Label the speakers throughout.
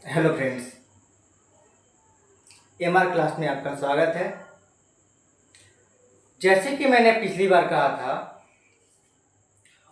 Speaker 1: Hello friends, MR class में आपका स्वागत है। जैसे कि मैंने पिछली बार कहा था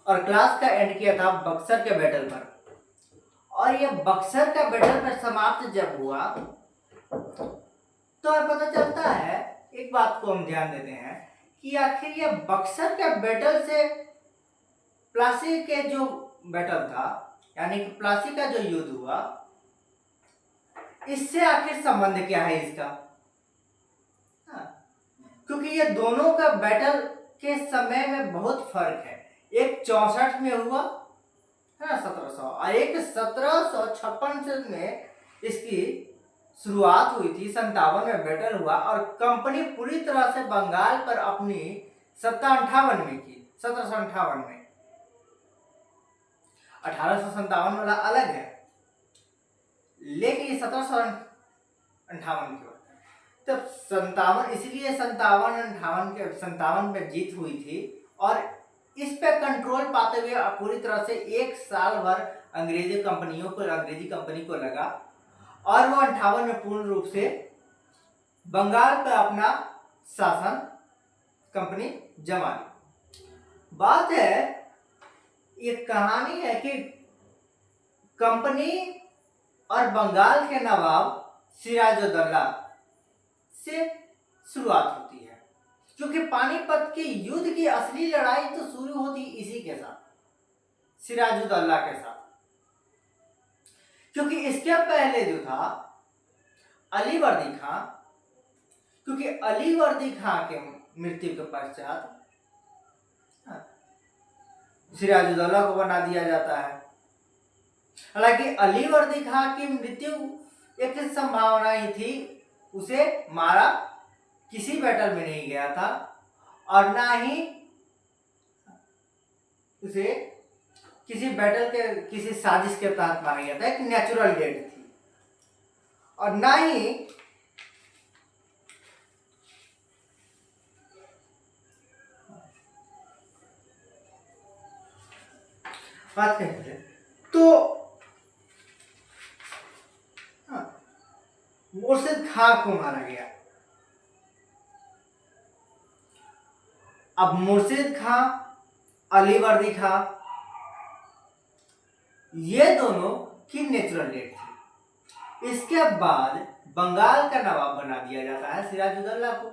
Speaker 1: और क्लास का एंड किया था बक्सर के बैटल पर, और ये बक्सर का बैटल पर समाप्त जब हुआ तो अब पता चलता है, एक बात को हम ध्यान देते हैं कि आखिर ये बक्सर के बैटल से प्लासी के जो बैटल था, यानी कि प्लासी का जो युद्ध हुआ, इससे आखिर संबंध क्या है इसका। हाँ, क्योंकि ये दोनों का बैटल के समय में बहुत फर्क है। एक 64 में हुआ है ना, 1700, और एक 1756 से में इसकी शुरुआत हुई थी। 57 में बैटल हुआ और कंपनी पूरी तरह से बंगाल पर अपनी सत्ता 58 में की, 1758 में। 1857 वाला अलग है, लेकिन 1758 की बात तब 57, इसलिए 57 में जीत हुई थी। और इस पे कंट्रोल पाते हुए पूरी तरह से एक साल भर अंग्रेजी कंपनी को लगा, और वो 58 में पूर्ण रूप से बंगाल पर अपना शासन कंपनी जमा ली। बात है, ये कहानी है कि कंपनी और बंगाल के नवाब सिराजुद्दौला से शुरुआत होती है, क्योंकि पानीपत के युद्ध की असली लड़ाई तो शुरू होती इसी के साथ, सिराजुद्दौला के साथ। क्योंकि इसके पहले जो था अली वर्दी खां, क्योंकि अली वर्दी खां के मृत्यु के पश्चात सिराजुद्दौला को बना दिया जाता है। हालांकि अली वर्दी खां की मृत्यु एक संभावना ही थी, उसे मारा किसी बैटल में नहीं गया था, और ना ही उसे किसी बैटल के किसी साजिश के तहत मारा गया था। एक नेचुरल डेथ थी, और ना ही बात करेंगे तो मुर्शिद खां को मारा गया। अब मुर्शिद खां, अली वर्दी खां, ये दोनों की नेचुरल डेथ थी। इसके बाद बंगाल का नवाब बना दिया जाता है सिराजुद्दौला को।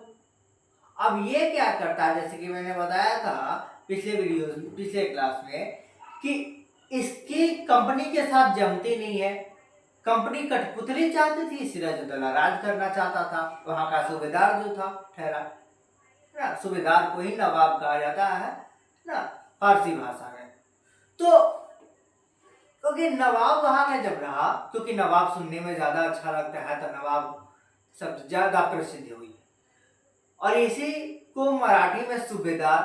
Speaker 1: अब ये क्या करता है, जैसे कि मैंने बताया था पिछले क्लास में, कि इसकी कंपनी के साथ जमती नहीं है। कंपनी कठपुतली चाहती थी, सिराजुद्दौला राज करना चाहता था। वहां का सूबेदार जो था ठहरा ना, सूबेदार को ही नवाब कहा जाता है ना फारसी भाषा में। तो क्योंकि नवाब वहां का जब रहा, क्योंकि नवाब सुनने में ज्यादा अच्छा लगता है, तो नवाब सबसे ज्यादा प्रसिद्ध हुई, और इसी को मराठी में सूबेदार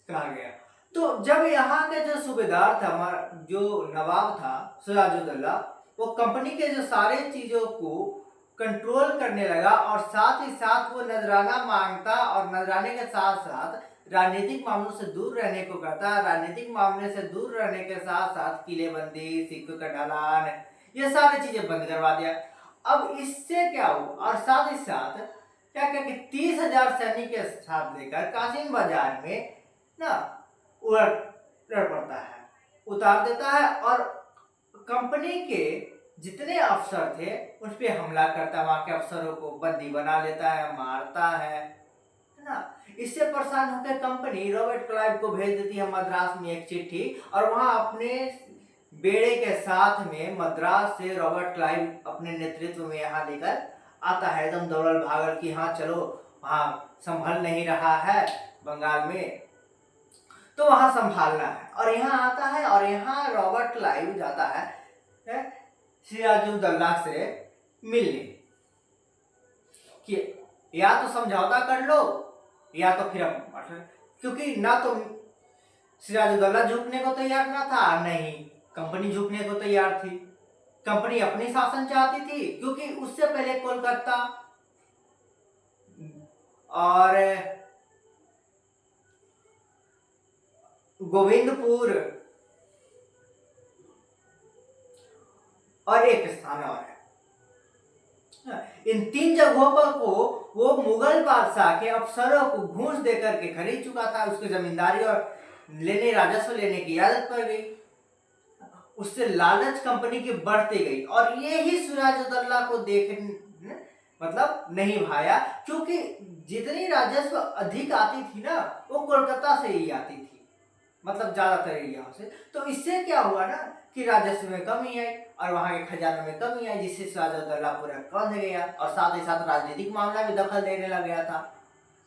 Speaker 1: कहा गया। तो जब यहाँ के जो सूबेदार था, जो नवाब था सिराजुद्दौला, वो कंपनी के जो सारे चीजों को कंट्रोल करने लगा, और साथ ही साथ वो नजराना मांगता, और नजराने के साथ साथ राजनीतिक मामलों से दूर रहने को कहता। राजनीतिक मामले से दूर रहने के साथ साथ किलेबंदी, सिक्कों का ढलान, ये सारी चीजें बंद करवा दिया। अब इससे क्या हुआ, और साथ ही साथ क्या क्या कि 30,000 सैनिक के साथ लेकर कासिम बाजार में ना उड़ पड़ता है, उतार देता है, और कंपनी के जितने अफसर थे उस पर हमला करता है। वहां के अफसरों को बंदी बना लेता है, मारता है ना। इससे परेशान होकर कंपनी रॉबर्ट क्लाइव को भेज देती है मद्रास में एक चिट्ठी, और वहां अपने बेड़े के साथ में मद्रास से रॉबर्ट क्लाइव अपने नेतृत्व में यहाँ लेकर आता है, एकदम दौड़ल भागल कि हाँ चलो, वहां संभल नहीं रहा है बंगाल में, तो वहां संभालना है। और यहाँ आता है, और यहाँ रॉबर्ट क्लाइव जाता है सिराजुद्दौला से मिलने, कि या तो समझौता कर लो, या तो फिर क्योंकि ना तो सिराजुद्दौला झुकने को तैयार ना था, नहीं कंपनी झुकने को तैयार थी। कंपनी अपनी शासन चाहती थी, क्योंकि उससे पहले कोलकाता और गोविंदपुर और एक स्थान और है। इन 3 जगहों पर को वो मुगल बादशाह के अफसरों को घूस देकर के खरीद चुका था। उसकी जमींदारी और राजस्व लेने की आदत पड़ गई। उससे लालच कंपनी की बढ़ती गई और ये ही सिराजुद्दौला को मतलब नहीं भाया, क्योंकि जितनी राजस्व अधिक आती थी ना वो कोलकाता से ही आती थी, मतलब ज्यादातर एरिया से। तो इससे क्या हुआ ना कि राजस्व में कमी आई और वहां के खजानों में कमी आई, जिससे सिराजुद्दौला पूरा कंध गया और साथ ही साथ राजनीतिक मामला में दखल देने लग गया था।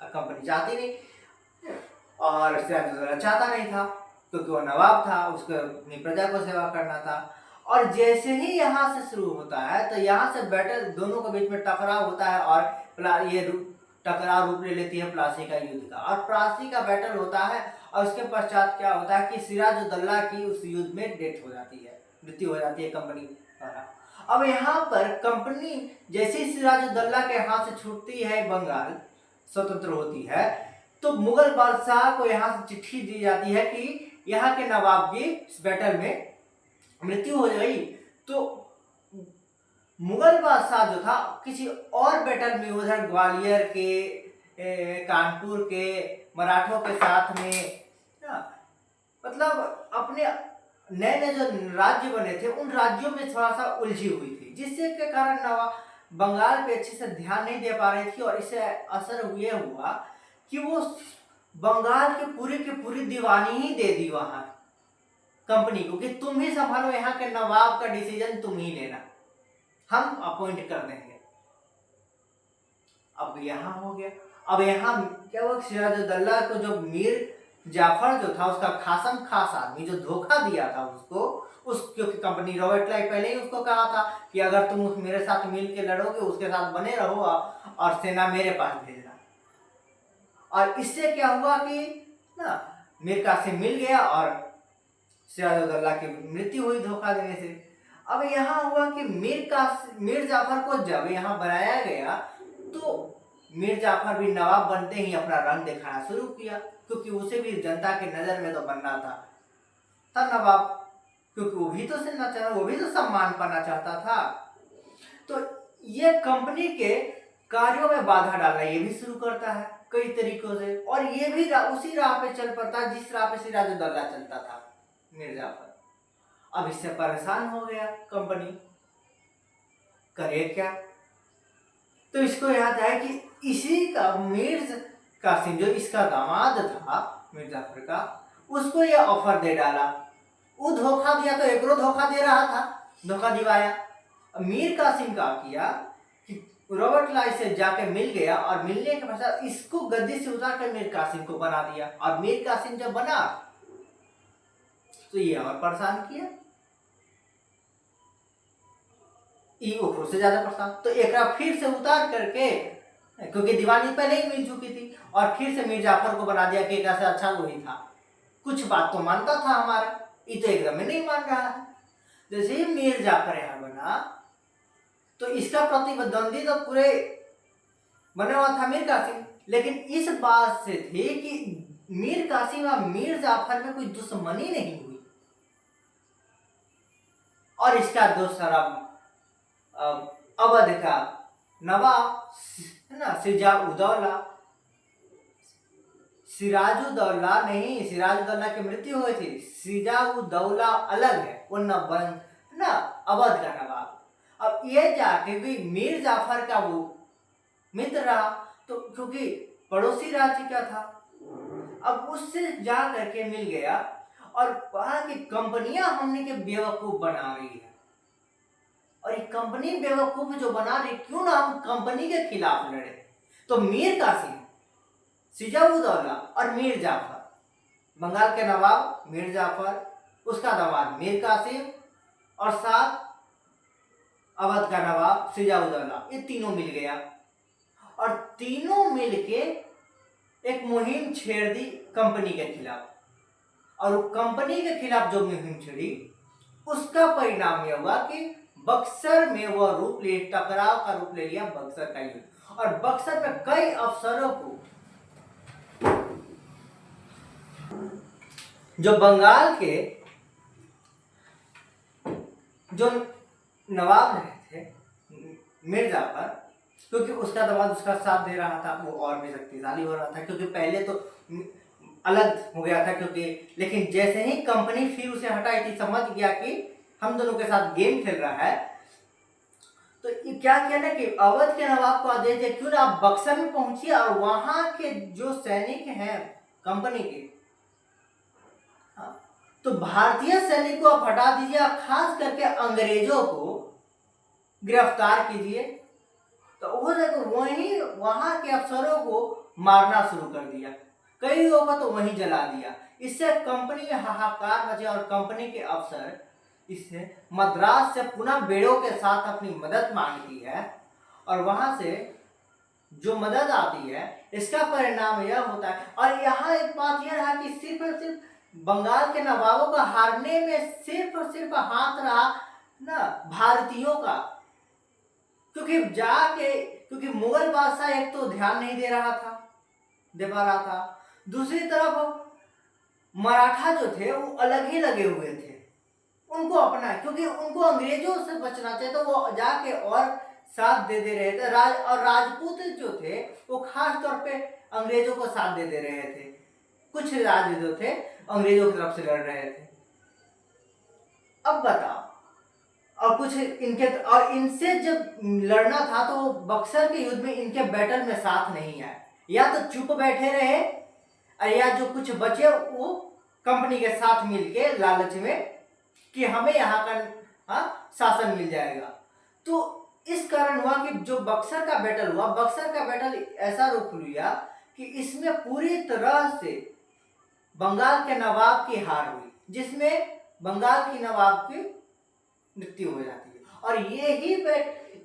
Speaker 1: कंपनी चाहती नहीं और सिराजुद्दौला चाहता नहीं था, क्योंकि वो नवाब था, उसको अपनी प्रजा को सेवा करना था। और जैसे ही यहाँ से शुरू होता है तो यहाँ से बैटल, दोनों के बीच में टकराव होता है और ये टकराव रूप ले लेती है प्लासी का युद्ध का, और प्लासी का बैटल होता है। और उसके पश्चात क्या होता है कि सिराजुद्दौला की उस युद्ध में डेथ हो जाती है, मृत्यु हो जाती है कंपनी द्वारा। अब यहाँ पर कंपनी जैसे ही सिराजुद्दौला के हाथ से छूटती है, बंगाल स्वतंत्र होती है, तो मुगल बादशाह को यहाँ से चिट्ठी दी जाती है कि यहाँ के नवाब की इस बैटल में मृत्यु हो गई। तो मुगल बादशाह जो था किसी और बैटल में उधर ग्वालियर के, कानपुर के मराठों के साथ में मतलब अपने नए नए जो राज्य बने थे उन राज्यों में थोड़ा सा उलझी हुई थी, जिससे के कारण नवाब बंगाल पे अच्छे से ध्यान नहीं दे पा रही थी। और इससे असर ये हुआ कि वो बंगाल की पूरी दीवानी ही दे दी वहां कंपनी को कि तुम ही संभालो, यहाँ के नवाब का डिसीजन तुम ही लेना, हम अपॉइंट कर देंगे। अब यहाँ हो गया। अब यहाँ क्या हुआ, सिराजुद्दौला को जो मीर जाफर जो था उसका खासम खास आदमी जो धोखा दिया था क्योंकि कंपनी रॉबर्ट क्लाइव पहले ही उसको कहा था कि अगर तुम मेरे साथ मिल के लड़ोगे, उसके साथ बने रहो और सेना मेरे पास भेजना। और इससे क्या हुआ कि ना मीर कासिम मिल गया और सिराजुद्दौला की मृत्यु हुई धोखा देने से। अब यहाँ हुआ कि मीर जाफर को जब यहाँ बनाया गया तो मीर जाफर भी नवाब बनते ही अपना रंग दिखाना शुरू किया, क्योंकि उसे भी जनता के नजर में तो बनना था नवाब, क्योंकि वो भी तो वो भी तो सम्मान पाना चाहता था। तो ये कंपनी के कार्यों में बाधा डालना ये भी शुरू करता है कई तरीकों से, और ये भी उसी राह पे चल पड़ता है जिस राह पे सिराजुद्दौला चलता था मीर जाफर। अब इससे परेशान हो गया कंपनी, करे क्या। तो इसको याद है कि इसी का मीर कासिम जो इसका दामाद था मीर जाफर का, उसको ये ऑफर दे डाला। वो धोखा दिया तो एक धोखा दे रहा था, धोखा दिवाया। मीर कासिम का किया कि रॉबर्ट क्लाइव से जाके मिल गया और मिलने के पश्चात इसको गद्दी से उतार कर मीर कासिम को बना दिया। और मीर कासिम जब बना तो ये और परेशान किया, ऊपर से ज्यादा परेशान। तो एक फिर से उतार करके, क्योंकि दीवानी पहले ही मिल चुकी थी, और फिर से मीर जाफर को बना दिया कि एक से अच्छा वही था, कुछ बात तो मानता था हमारा, ये तो एकदम ही नहीं मान रहा है। जैसे ही मीर जाफर यहाँ बना तो इसका प्रतिद्वंदी तो पूरे बना हुआ था मीर कासिम, लेकिन इस बात से थी कि मीर कासिम और मीर जाफर में कोई दुश्मनी नहीं हुई। और इसका दूसरा अवध का नवाब है ना सिराजुद्दौला नहीं, सिराजुद्दौला की मृत्यु हुई थी, सिराजुद्दौला अलग है, वो ना अवध का नवाब। अब ये जाके भी मीर जाफर का वो मित्र रहा, तो क्योंकि पड़ोसी राज्य का था, अब उससे जा करके मिल गया और कहा कि कंपनियां हमने के बेवकूफ बना रही है, और ये कंपनी बेवकूफ जो बना रही, क्यों ना हम कंपनी के खिलाफ लड़े। तो मीर कासिम, सिराजुद्दौला और मीर जाफर, बंगाल के नवाब मीर जाफर, उसका दामाद मीर कासिम और साथ अवध का नवाब सिराजुद्दौला, ये तीनों मिल गया और तीनों मिलके एक मुहिम छेड़ दी कंपनी के खिलाफ। और कंपनी के खिलाफ जो मुहिम छेड़ी उसका परिणाम यह हुआ कि बक्सर में वह रूप ले, टकराव का रूप ले लिया बक्सर का युद्ध। और बक्सर में कई अफसरों को, जो बंगाल के जो नवाब रहे थे मीर जाफर, क्योंकि उसका दामाद उसका साथ दे रहा था, वो और भी शक्तिशाली हो रहा था, क्योंकि पहले तो अलग हो गया था, क्योंकि लेकिन जैसे ही कंपनी फिर उसे हटाई थी, समझ गया कि हम दोनों के साथ गेम खेल रहा है, तो ये क्या किया ना कि अवध के नवाब को आदेश दिया, क्यों ना आप बक्सर में पहुंचिए और वहां के जो सैनिक हैं कंपनी के, हाँ, तो भारतीय सैनिक को आप हटा दीजिए, आप खास करके अंग्रेजों को गिरफ्तार कीजिए। तो वहीं वहां के अफसरों को मारना शुरू कर दिया, कई लोगों को तो वहीं जला दिया। इससे कंपनी में हाहाकार मचे और कंपनी के अफसर इससे मद्रास से पुनः बेड़ों के साथ अपनी मदद मांगती है, और वहां से जो मदद आती है इसका परिणाम यह होता है। और यहाँ एक बात यह रहा कि सिर्फ और सिर्फ बंगाल के नवाबों का हारने में सिर्फ और सिर्फ हाथ रहा ना भारतीयों का, क्योंकि मुगल बादशाह एक तो ध्यान नहीं दे पा रहा था, दूसरी तरफ मराठा जो थे वो अलग ही लगे हुए थे, उनको अपना, क्योंकि उनको अंग्रेजों से बचना चाहिए, तो वो जाके और साथ दे रहे थे। और राजपूत जो थे वो खास तौर पे अंग्रेजों को साथ दे रहे थे, कुछ राज जो थे अंग्रेजों की तरफ से लड़ रहे थे। अब बताओ, और कुछ इनके, और इनसे जब लड़ना था तो बक्सर के युद्ध में इनके बैटल में साथ नहीं आए, या तो चुप बैठे रहे, या जो कुछ बचे वो कंपनी के साथ मिलके लालच में कि हमें यहाँ का शासन मिल जाएगा। तो इस कारण हुआ कि जो बक्सर का बैटल हुआ, बक्सर का बैटल ऐसा रूप लिया कि इसमें पूरी तरह से बंगाल के नवाब की हार हुई, जिसमें बंगाल की नवाब की मृत्यु हो जाती है। और ये ही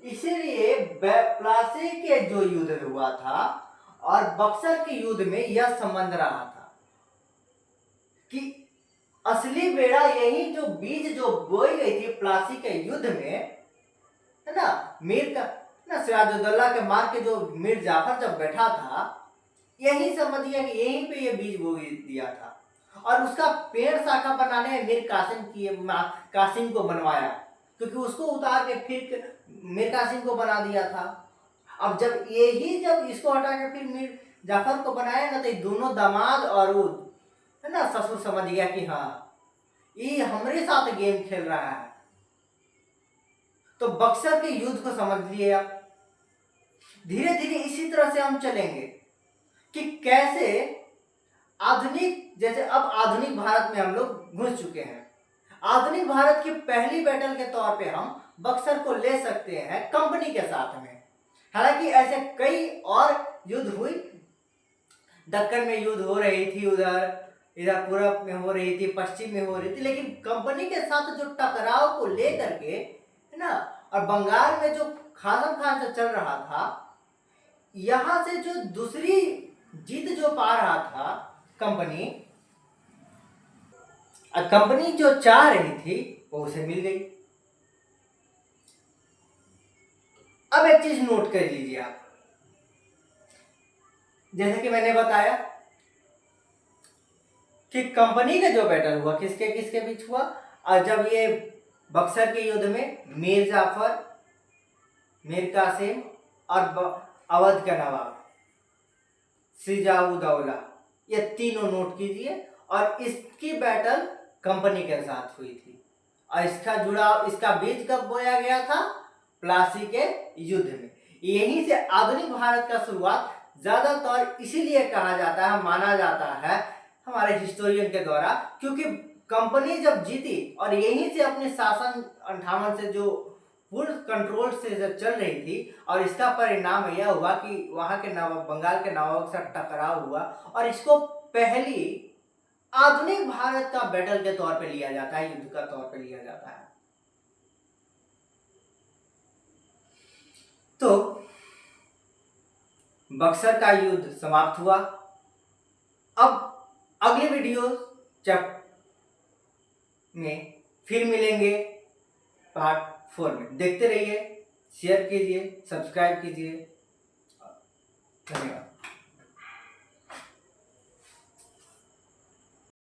Speaker 1: इसीलिए प्लासी के जो युद्ध हुआ था और बक्सर के युद्ध में यह संबंध रहा था कि असली बेड़ा यही जो बीज जो बोई गई थी प्लासी के युद्ध में, है ना, मीर का ना सिराजुद्दौला के मार के जो मीर जाफर जब बैठा था, यही समझिए कि यहीं पे ये बीज बो दिया था। और उसका पेड़ शाखा बनाने में मीर कासिम को बनवाया, क्योंकि उसको उतार के फिर मीर कासिम को बना दिया था। अब जब इसको हटा के फिर मीर जाफर को बनाया ना, तो दोनों दामाद और वो है ना ससुर समझ गया कि हाँ ये हमारे साथ गेम खेल रहा है। तो बक्सर के युद्ध को समझ लिए आप। धीरे धीरे इसी तरह से हम चलेंगे कि कैसे जैसे अब आधुनिक भारत में हम लोग घुस चुके हैं। आधुनिक भारत की पहली बैटल के तौर पे हम बक्सर को ले सकते हैं कंपनी के साथ में। हालांकि ऐसे कई और युद्ध हुई, दक्कन में युद्ध हो रही थी, इधर पूरब में हो रही थी, पश्चिम में हो रही थी, लेकिन कंपनी के साथ जो टकराव को लेकर के, है ना, और बंगाल में जो खासम खास जो चल रहा था, यहां से जो दूसरी जीत जो पा रहा था कंपनी जो चाह रही थी वो उसे मिल गई। अब एक चीज नोट कर लीजिए आप, जैसे कि मैंने बताया कि कंपनी का जो बैटल हुआ किसके किसके बीच हुआ, और जब ये बक्सर के युद्ध में मीर जाफर, मीर कासिम और अवध का नवाब सिराजुद्दौला, ये तीनों नोट कीजिए। और इसकी बैटल कंपनी के साथ हुई थी, और इसका बीज कब बोया गया था? प्लासी के युद्ध में। यहीं से आधुनिक भारत का शुरुआत ज्यादातर इसीलिए कहा जाता है, माना जाता है हमारे हिस्टोरियन के द्वारा, क्योंकि कंपनी जब जीती और यहीं से अपने शासन 58 से जो फुल कंट्रोल से जब चल रही थी, और इसका परिणाम यह हुआ कि वहां के बंगाल के नवाब के साथ टकराव हुआ, और इसको पहली आधुनिक भारत का बैटल के तौर पे लिया जाता है, युद्ध का तौर पे लिया जाता है। तो बक्सर का युद्ध समाप्त हुआ। अब अगले वीडियो में फिर मिलेंगे पार्ट 4 में। देखते रहिए, शेयर कीजिए, सब्सक्राइब कीजिए। धन्यवाद।